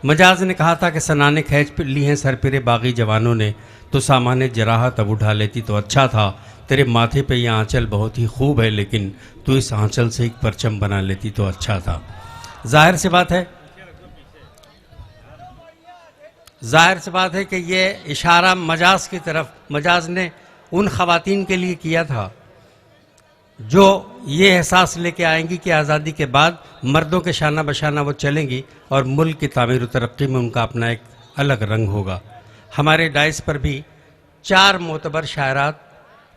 मजाज ने कहा था कि सनाने खैज ली हैं सर पिरे बागी जवानों ने, तो सामान्य जराहत अब उठा लेती तो अच्छा था। तेरे माथे पे ये आंचल बहुत ही खूब है, लेकिन तू इस आंचल से एक परचम बना लेती तो अच्छा था। जाहिर सी बात है कि ये इशारा मजाज की तरफ, मजाज ने उन ख़वातीन के लिए किया था जो ये एहसास लेके आएंगी कि आज़ादी के बाद मर्दों के शाना बशाना वो चलेंगी और मुल्क की तामीर और तरक्की में उनका अपना एक अलग रंग होगा। हमारे डाइस पर भी 4 मोतबर शायरात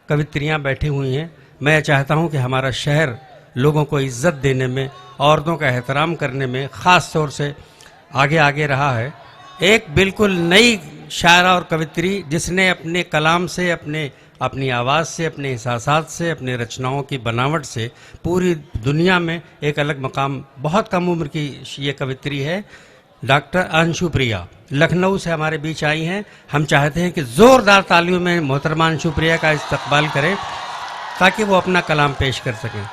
कवित्रियाँ बैठी हुई हैं। मैं चाहता हूँ कि हमारा शहर लोगों को इज़्ज़त देने में, औरतों का एहतराम करने में ख़ास तौर से आगे आगे रहा है। एक बिल्कुल नई शायरा और कवित्री जिसने अपने कलाम से, अपनी आवाज़ से, अपने एहसासात से, अपने रचनाओं की बनावट से पूरी दुनिया में एक अलग मकाम, बहुत कम उम्र की ये कवित्री है डॉक्टर अंशु प्रिया, लखनऊ से हमारे बीच आई हैं। हम चाहते हैं कि ज़ोरदार तालियों में मोहतरमा अंशु प्रिया का इस्तकबाल करें ताकि वो अपना कलाम पेश कर सकें।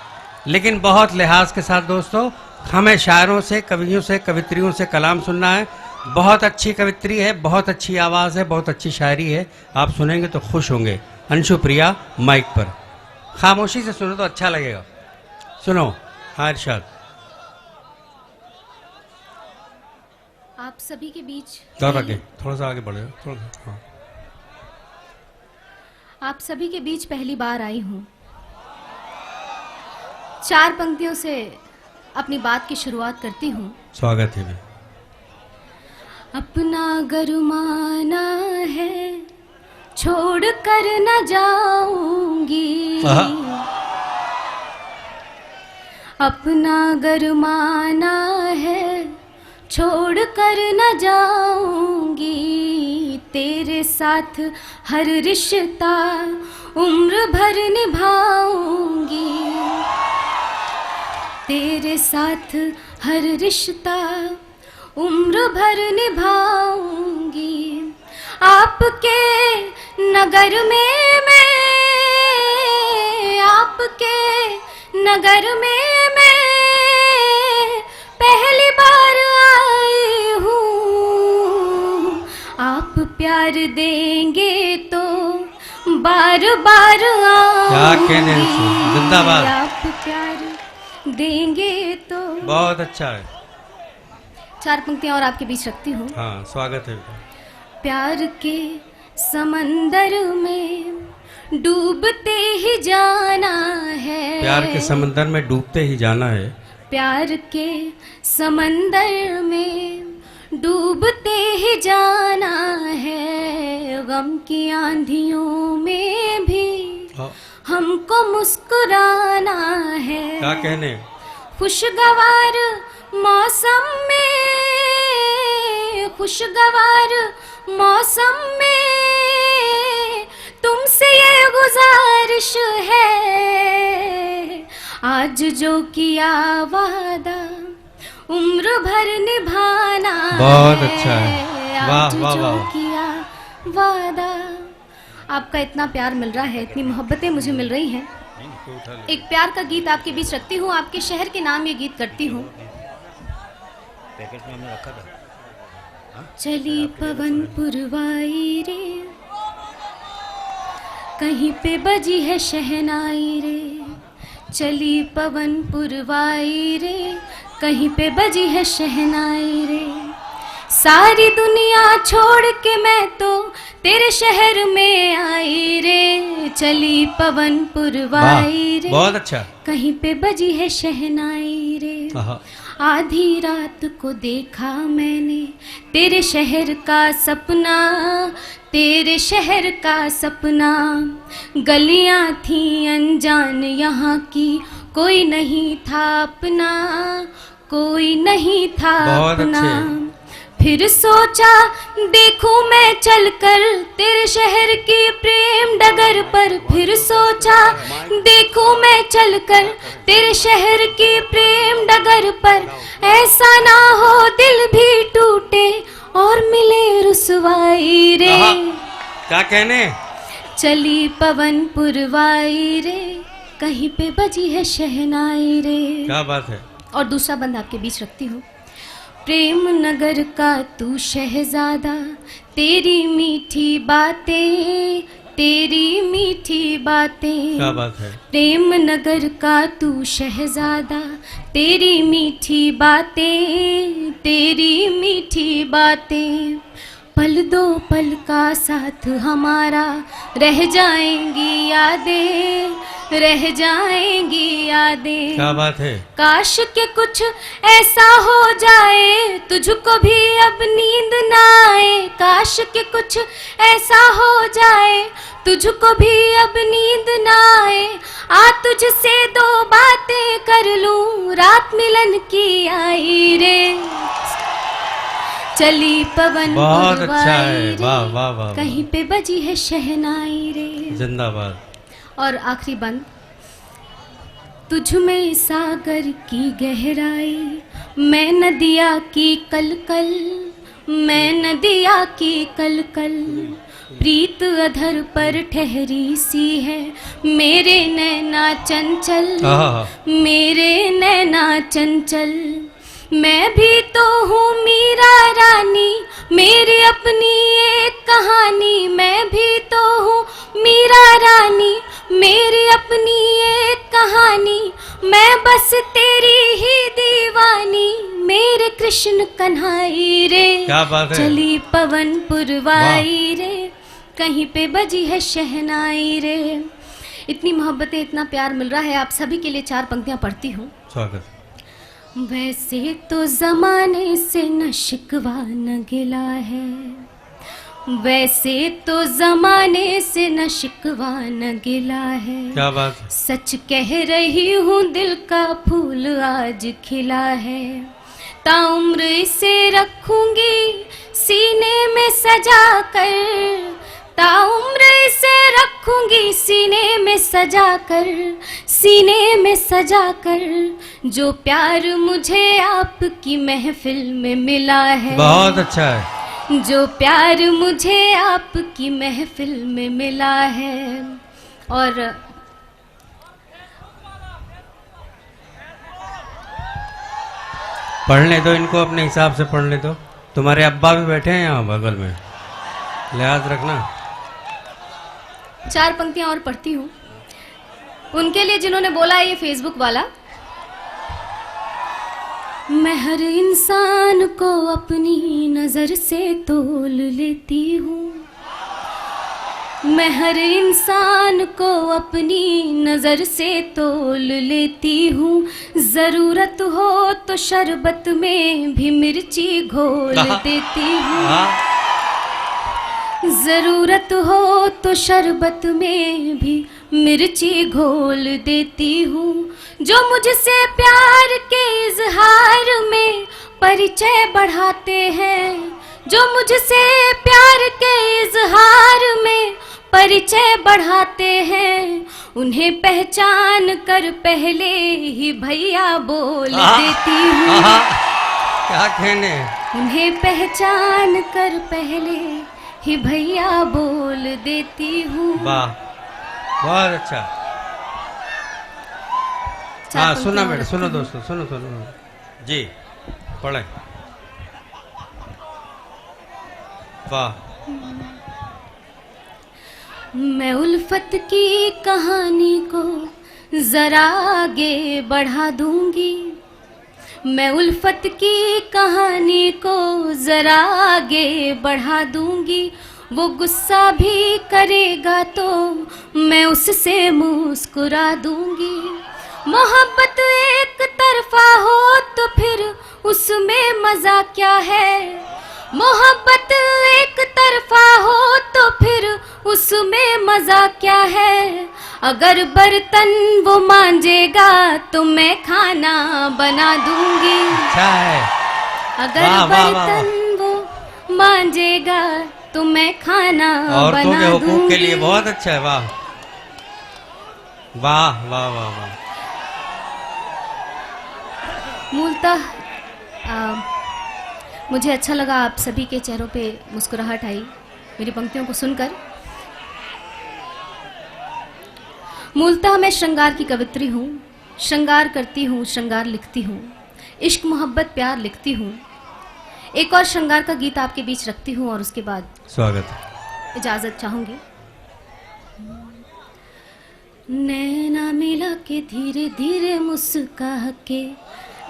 लेकिन बहुत लिहाज के साथ दोस्तों, हमें शायरों से, कवियों से, कवित्रियों से कलाम सुनना है। बहुत अच्छी कवित्री है, बहुत अच्छी आवाज़ है, बहुत अच्छी शायरी है, आप सुनेंगे तो खुश होंगे। अंशु प्रिया माइक पर, खामोशी से सुनो तो अच्छा लगेगा। सुनो। हाँ इरशाद। आप सभी के बीच थोड़ा सा आगे बढ़े, थोड़ा सा। हाँ। आप सभी के बीच पहली बार आई हूँ। 4 पंक्तियों से अपनी बात की शुरुआत करती हूँ। स्वागत है भी। अपना गरमाना है छोड़ कर न जाऊंगी, अपना गरमाना है छोड़ कर न जाऊंगी, तेरे साथ हर रिश्ता उम्र भर निभाऊंगी, तेरे साथ हर रिश्ता उम्र भर निभाऊंगी। आपके नगर में मैं, आपके नगर में मैं पहली बार आई हूँ। आप प्यार देंगे तो बार बार आऊंगी। क्या कहने, जिंदाबाद। आप प्यार देंगे तो। बहुत अच्छा है। 4 पंक्तियां और आपके बीच रखती हूँ। हाँ स्वागत है। प्यार के समंदर में डूबते ही जाना है, प्यार के समंदर में डूबते ही जाना है, प्यार के समंदर में डूबते ही जाना है, गम की आंधियों में भी हमको मुस्कुराना है। क्या कहने, खुशगवार मौसम में, खुशगवार मौसम में तुमसे ये गुजारिश है, आज जो किया वादा उम्र भर निभाना। बहुत अच्छा है, वाह वाह वाह। किया वादा। आपका इतना प्यार मिल रहा है, इतनी मोहब्बतें मुझे मिल रही हैं। एक प्यार का गीत आपके बीच रखती हूँ, आपके शहर के नाम ये गीत करती हूँ। पैकेट में हमने रखा था। चली पवन पुरवाई रे, कहीं पे बजी है शहनाई रे, चली पवन पुरवाई रे, कहीं पे बजी है शहनाई रे, सारी दुनिया छोड़ के मैं तो तेरे शहर में आई रे, चली पवन पुरवाई रे, बहुत अच्छा, कहीं पे बजी है शहनाई रे। आधी रात को देखा मैंने तेरे शहर का सपना, तेरे शहर का सपना, गलियां थी अनजान यहाँ की, कोई नहीं था अपना, कोई नहीं था अपना। फिर सोचा देखूं मैं चलकर तेरे शहर की प्रेम डगर पर, फिर सोचा देखूं मैं चलकर तेरे शहर की प्रेम डगर पर, ऐसा ना हो दिल भी टूटे और मिले रुसवाई रे। क्या कहने, चली पवन पुरवाई रे, कहीं पे बजी है शहनाई रे। क्या बात है। और दूसरा बंद आपके बीच रखती हूँ। प्रेम नगर का तू शहजादा, तेरी मीठी बातें, तेरी मीठी बातें। क्या बात है। प्रेम नगर का तू शहजादा, तेरी मीठी बातें, तेरी मीठी बातें। पल दो पल का साथ हमारा, रह जाएंगी यादें, रह जाएंगी यादें। क्या बात है। काश के कुछ ऐसा हो जाए, तुझको भी अब नींद ना आए। काश के कुछ ऐसा हो जाए, तुझको भी अब नींद ना आए। आ तुझसे दो बातें कर लूं, रात मिलन की आई रे। चली पवन बहुत अच्छा पुरवाई है। रे, वाह वाह वाह। कहीं पे बजी है शहनाई रे। जिंदाबाद। और आखिरी बंद। तुझ में सागर की गहराई, मैं नदिया की कलकल, मैं नदिया की कलकल। प्रीत अधर पर ठहरी सी है, मेरे नैना चंचल, मेरे नैना चंचल। मैं भी तो हूँ मीरा रानी, मेरी अपनी एक कहानी। मैं भी तो हूँ मीरा रानी, मेरी अपनी एक कहानी। मैं बस तेरी ही दीवानी, मेरे कृष्ण कन्हाई रे। क्या बात है। चली पवन पुरवाई रे, कहीं पे बजी है शहनाई रे। इतनी मोहब्बतें, इतना प्यार मिल रहा है। आप सभी के लिए 4 पंक्तियां पढ़ती हूँ। स्वागत। वैसे तो जमाने से न शिकवा न गिला है, वैसे तो जमाने से न शिकवा न गिला है। क्या बात है। सच कह रही हूँ, दिल का फूल आज खिला है। ताउम्र इसे रखूंगी सीने में सजा कर, ताउम्र इसे रखूंगी सीने में सजा कर, सीने में सजा कर। जो प्यार मुझे आपकी महफिल में मिला है, बहुत अच्छा है। जो प्यार मुझे आपकी महफिल में मिला है। और पढ़ने दो इनको, अपने हिसाब से पढ़ने दो। तुम्हारे अब्बा भी बैठे हैं यहाँ बगल में, लिहाज रखना। 4 पंक्तियां और पढ़ती हूँ उनके लिए जिन्होंने बोला है ये फेसबुक वाला। मैं हर इंसान को अपनी नजर से तोल लेती हूँ, मैं हर इंसान को अपनी नजर से तोल लेती हूँ। जरूरत हो तो शरबत में भी मिर्ची घोल देती हूँ, जरूरत हो तो शरबत में भी मिर्ची घोल देती हूँ। जो मुझसे प्यार के इजहार में परिचय बढ़ाते हैं, जो मुझसे प्यार के इजहार में परिचय बढ़ाते हैं, उन्हें पहचान कर पहले ही भैया बोल देती हूँ। क्या कहने। उन्हें पहचान कर पहले ही भैया बोल देती हूँ। वाह, बहुत अच्छा। हाँ सुना बेटा, सुनो दोस्तों, सुनो सुनो जी, पढ़े। वाह। मैं उल्फत की कहानी को जरा आगे बढ़ा दूंगी, मैं उल्फत की कहानी को जरा आगे बढ़ा दूंगी। वो गुस्सा भी करेगा तो मैं उससे मुस्कुरा दूंगी। मोहब्बत एक तरफा हो तो फिर उसमें मजा क्या है, मोहब्बत एक तरफा हो तो फिर उसमें मजा क्या है। अगर बर्तन वो मांजेगा तो मैं खाना बना दूंगी। अच्छा है। अगर बर्तन वो मांजेगा तो मैं खाना औरतों बना के हुकूक दूंगी। के लिए बहुत अच्छा है। वाह वाह वाह वाह वाह। मूलतः मुझे अच्छा लगा आप सभी के चेहरों पे मुस्कुराहट आई मेरी पंक्तियों को सुनकर। मूलतः मैं श्रृंगार की कवित्री हूँ, श्रृंगार करती हूँ, श्रृंगार लिखती हूँ, इश्क मोहब्बत प्यार लिखती हूँ। एक और श्रृंगार का गीत आपके बीच रखती हूँ और उसके बाद स्वागत है। इजाजत चाहूंगी। नैना मिला के धीरे धीरे मुस्का के,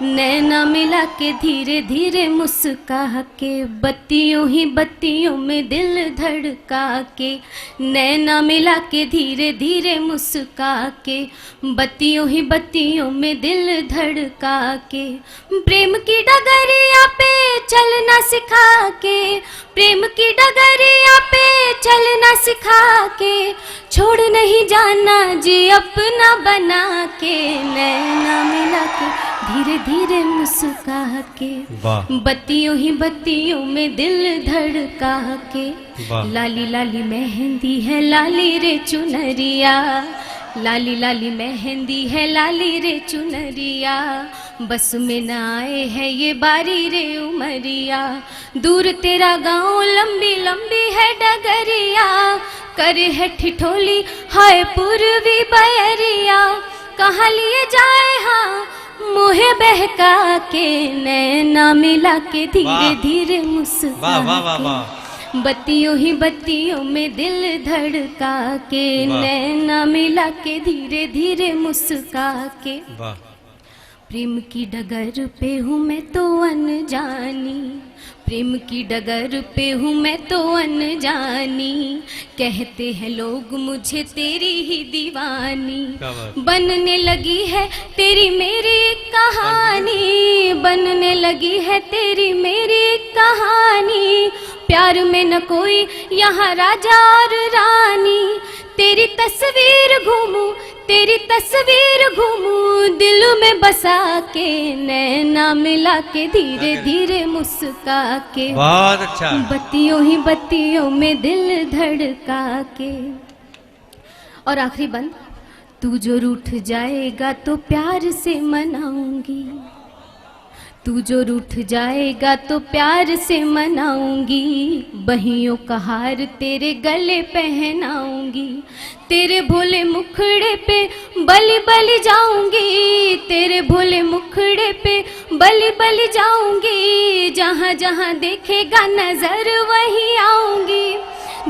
नैना मिला के धीरे धीरे मुस्का के, बत्तियों ही बत्तियों में दिल धड़का के, नैना मिला के धीरे धीरे मुस्का के, बत्तियों ही बत्तियों में दिल धड़का के, प्रेम की डगरिया पे चलना सिखा के, प्रेम की डगरिया पे चलना सिखा के, छोड़ नहीं जाना जी अपना बना के, नैना मिला के धीरे धीरे मुस्का के, बत्तियों ही बत्तियों में दिल धड़का के, लाली लाली मेहंदी है लाली रे चुनरिया, लाली लाली मेहंदी है लाली रे चुनरिया, बस में न आए है ये बारी रे उमरिया, दूर तेरा गाँव लंबी लंबी है डगरिया, करे है ठिठोली हाय पूर्वी बयरिया, कहाँ लिए जाए हाँ मुहे बहका के, नैना मिला के धीरे धीरे मुस्का के, बत्तियों ही बत्तियों में दिल धड़का के, नैना मिला के धीरे धीरे मुस्का के, प्रेम की डगर पे हूँ मैं तो अनजानी, प्रेम की डगर पे हूँ मैं तो अनजानी, कहते हैं लोग मुझे तेरी ही दीवानी, बनने लगी है तेरी मेरी कहानी, बनने लगी है तेरी मेरी कहानी, प्यार में न कोई यहाँ राजा और रानी, तेरी तस्वीर घूमूं तेरी तस्वीर घूमूं दिल में बसा के, नैना मिला के धीरे धीरे मुस्का के, बहुत अच्छा, बत्तियों ही बत्तियों में दिल धड़का के। और आखिरी बंद, तू जो रूठ जाएगा तो प्यार से मनाऊंगी, तू जो रूठ जाएगा तो प्यार से मनाऊंगी, बहियों का हार तेरे गले पहनाऊंगी, तेरे भोले मुखड़े पे बलि बलि जाऊंगी, तेरे भोले मुखड़े पे बलि बलि जाऊंगी, जहाँ जहाँ देखेगा नजर वहीं आऊंगी,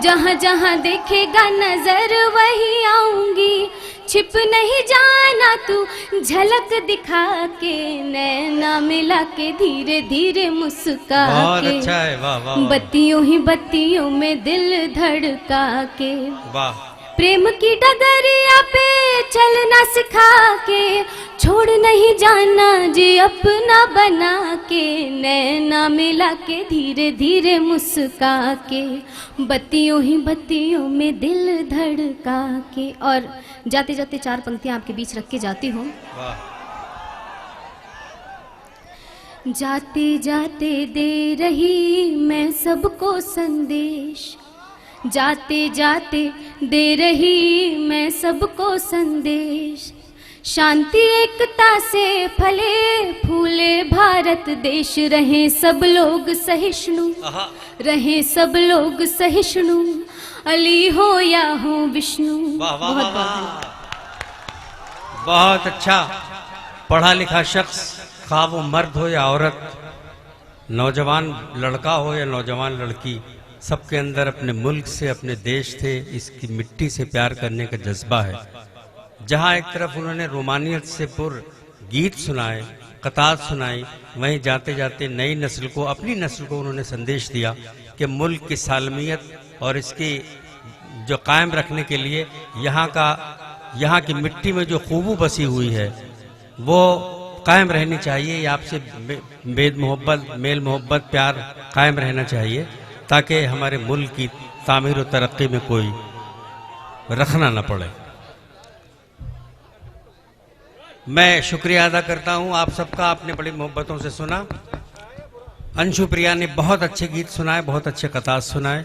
जहाँ जहाँ देखेगा नजर वहीं आऊंगी, छिप नहीं जाना तू झलक दिखा के, नैना मिला के धीरे धीरे मुस्का के, अच्छा है, वाह वाह, बत्तियों ही बत्तियों में दिल धड़का के, वाह, प्रेम की डगरिया पे चलना सिखा के, छोड़ नहीं जाना जी अपना बना के, नैना मिला के धीरे धीरे मुस्का के, बत्तियों ही बत्तियों में दिल धड़का के। और जाते जाते चार पंक्तियां आपके बीच रख के जाती हूँ। जाते जाते दे रही मैं सबको संदेश, जाते जाते दे रही मैं सबको संदेश, शांति एकता से फले फूले भारत देश, रहे सब लोग सहिष्णु, रहे सब लोग सहिष्णु, अली हो या हो विष्णु। बहुत अच्छा, पढ़ा लिखा शख्स, खा वो मर्द हो या औरत, नौजवान लड़का हो या नौजवान लड़की, सबके अंदर अपने मुल्क से, अपने देश से, इसकी मिट्टी से प्यार करने का जज्बा है। जहाँ एक तरफ उन्होंने रोमानियत से पुर गीत सुनाए, कतार सुनाई, वहीं जाते जाते नई नस्ल को, अपनी नस्ल को उन्होंने संदेश दिया कि मुल्क की सालमियत और इसकी जो कायम रखने के लिए यहाँ की मिट्टी में जो खूबू बसी हुई है वो कायम रहनी चाहिए। ये आपसे मेल मोहब्बत प्यार कायम रहना चाहिए, ताकि हमारे मुल्क की तामीर और तरक्की में कोई रखना न पड़े। मैं शुक्रिया अदा करता हूं आप सबका, आपने बड़ी मोहब्बतों से सुना। अंशु प्रिया ने बहुत अच्छे गीत सुनाए, बहुत अच्छे कतार सुनाए।